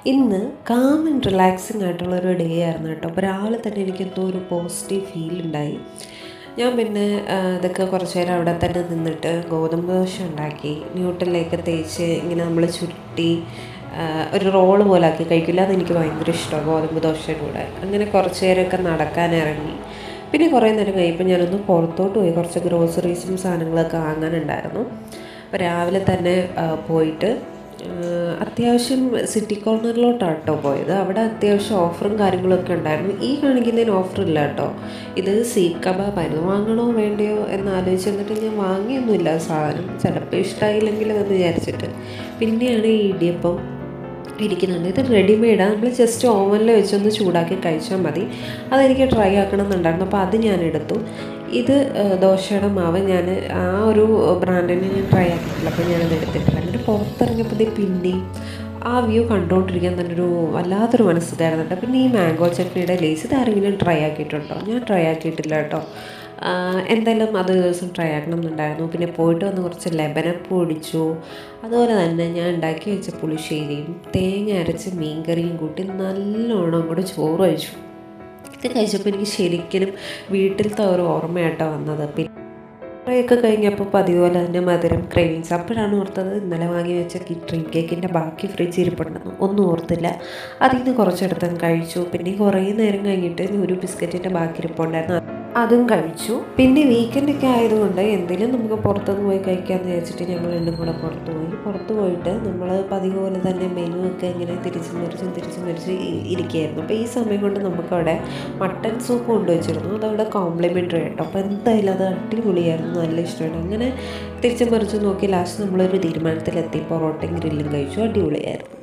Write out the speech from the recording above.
ഇന്ന് calm and relaxing ആയിട്ടുള്ളൊരു day ആയിരുന്നു കേട്ടോ. അപ്പോൾ രാവിലെ തന്നെ എനിക്കെന്തോ ഒരു പോസിറ്റീവ് ഫീൽ ഉണ്ടായി. ഞാൻ പിന്നെ ഇതൊക്കെ കുറച്ച് നേരം അവിടെ തന്നെ നിന്നിട്ട് ഗോതമ്പ് ദോശ ഉണ്ടാക്കി. ന്യൂട്ടലിലേക്ക് തേച്ച് ഇങ്ങനെ നമ്മൾ ചുരുട്ടി ഒരു റോള് പോലെ ആക്കി കഴിക്കില്ല. അതെനിക്ക് ഭയങ്കര ഇഷ്ടമാണ് ഗോതമ്പ് ദോശയുടെ കൂടെ. അങ്ങനെ കുറച്ച് നേരമൊക്കെ നടക്കാനിറങ്ങി. പിന്നെ കുറേ നേരം കഴിയുമ്പോൾ ഞാനൊന്ന് പുറത്തോട്ട് പോയി കുറച്ച് ഗ്രോസറീസും സാധനങ്ങളൊക്കെ വാങ്ങാനുണ്ടായിരുന്നു. അപ്പോൾ രാവിലെ തന്നെ പോയിട്ട് അത്യാവശ്യം സിറ്റി കോർണറിലോട്ടാണ് കേട്ടോ പോയത്. അവിടെ അത്യാവശ്യം ഓഫറും കാര്യങ്ങളൊക്കെ ഉണ്ടായിരുന്നു. ഈ കാണിക്കുന്നതിന് ഓഫറില്ല കേട്ടോ. ഇത് സീഖ് കബാബായിരുന്നു. വാങ്ങണോ വേണ്ടയോ എന്നാലോചിച്ച് എന്നിട്ട് ഞാൻ വാങ്ങിയൊന്നുമില്ല സാധനം. ചിലപ്പോൾ ഇഷ്ടമായില്ലെങ്കിലും എന്ന് വിചാരിച്ചിട്ട്. പിന്നെയാണ് ഈ ഇടിയപ്പം ഇരിക്കുന്നുണ്ട്. ഇത് റെഡിമെയ്ഡാണ്. നമ്മൾ ജസ്റ്റ് ഓവനിൽ വെച്ചൊന്ന് ചൂടാക്കി കഴിച്ചാൽ മതി. അതെനിക്ക് ട്രൈ ആക്കണം എന്നുണ്ടായിരുന്നു. അപ്പോൾ അത് ഞാൻ എടുത്തു. ഇത് ദോശയുടെ മാവ് ഞാൻ ആ ഒരു ബ്രാൻഡിനെ ഞാൻ ട്രൈ ആക്കിയിട്ടില്ല. അപ്പോൾ ഞാനത് എടുത്തിട്ടില്ല. എന്നിട്ട് പുറത്തിറങ്ങിയപ്പോൾ പിന്നെയും ആ വ്യൂ കണ്ടുകൊണ്ടിരിക്കാൻ തന്നെ ഒരു വല്ലാത്തൊരു മനസ്സിലായിരുന്നുണ്ട്. പിന്നെ ഈ മാംഗോ ചട്നിയുടെ ലേസ് ഇതാരെങ്കിലും ട്രൈ ആക്കിയിട്ടുണ്ടോ? ഞാൻ ട്രൈ ആക്കിയിട്ടില്ല കേട്ടോ. എന്തായാലും അത് ദിവസം ട്രൈ ആക്കണം എന്നുണ്ടായിരുന്നു. പിന്നെ പോയിട്ട് വന്ന് കുറച്ച് ലെബനപ്പ് പൊടിച്ചു. അതുപോലെ തന്നെ ഞാൻ ഉണ്ടാക്കി വെച്ച പുളിശ്ശേരിയും തേങ്ങ അരച്ച് മീൻ കറിയും കൂട്ടി നല്ലോണം അങ്ങോട്ട് ചോറ് കഴിച്ചു. ഇത് കഴിച്ചപ്പോൾ എനിക്ക് ശരിക്കും വീട്ടിലത്തെ ഒരു ഓർമ്മയായിട്ടാണ് വന്നത്. പിന്നെ കുറേയൊക്കെ കഴിഞ്ഞപ്പോൾ പതിവ് പോലെ തന്നെ മധുരം ക്രേവിങ്സ്. അപ്പോഴാണ് ഓർത്തത് ഇന്നലെ വാങ്ങി വെച്ച ഡ്രീം കേക്കിൻ്റെ ബാക്കി ഫ്രിഡ്ജ് ഇരിപ്പുണ്ടെന്ന്. ഒന്നും ഓർത്തില്ല. അതിൽ നിന്ന് കുറച്ചെടുത്ത് കഴിച്ചു. പിന്നെ കുറേ നേരം കഴിഞ്ഞിട്ട് ഒരു ബിസ്ക്കറ്റിൻ്റെ ബാക്കി ഇരിപ്പുണ്ടായിരുന്നു, അതും കഴിച്ചു. പിന്നെ വീക്കെൻഡൊക്കെ ആയതുകൊണ്ട് എന്തെങ്കിലും നമുക്ക് പുറത്തുനിന്ന് പോയി കഴിക്കാമെന്ന് വിചാരിച്ചിട്ട് ഞങ്ങൾ രണ്ടും കൂടെ പുറത്ത് പോയിട്ട് നമ്മൾ പതിവ് പോലെ തന്നെ മെനു ഒക്കെ ഇങ്ങനെ തിരിച്ചും മറിച്ച് ഇരിക്കുകയായിരുന്നു. അപ്പോൾ ഈ സമയം കൊണ്ട് നമുക്കവിടെ മട്ടൻ സൂപ്പ് കൊണ്ടുവച്ചിരുന്നു. അതവിടെ കോംപ്ലിമെൻ്ററി ആയിട്ടോ. അപ്പോൾ എന്തായാലും അത് അടിപൊളിയായിരുന്നു, നല്ല ഇഷ്ടമായിട്ട്. അങ്ങനെ തിരിച്ചും മറിച്ചും നോക്കി ലാസ്റ്റ് നമ്മളൊരു തീരുമാനത്തിലെത്തി. പൊറോട്ടയും ഗ്രില്ലും കഴിച്ചു. അടിപൊളിയായിരുന്നു.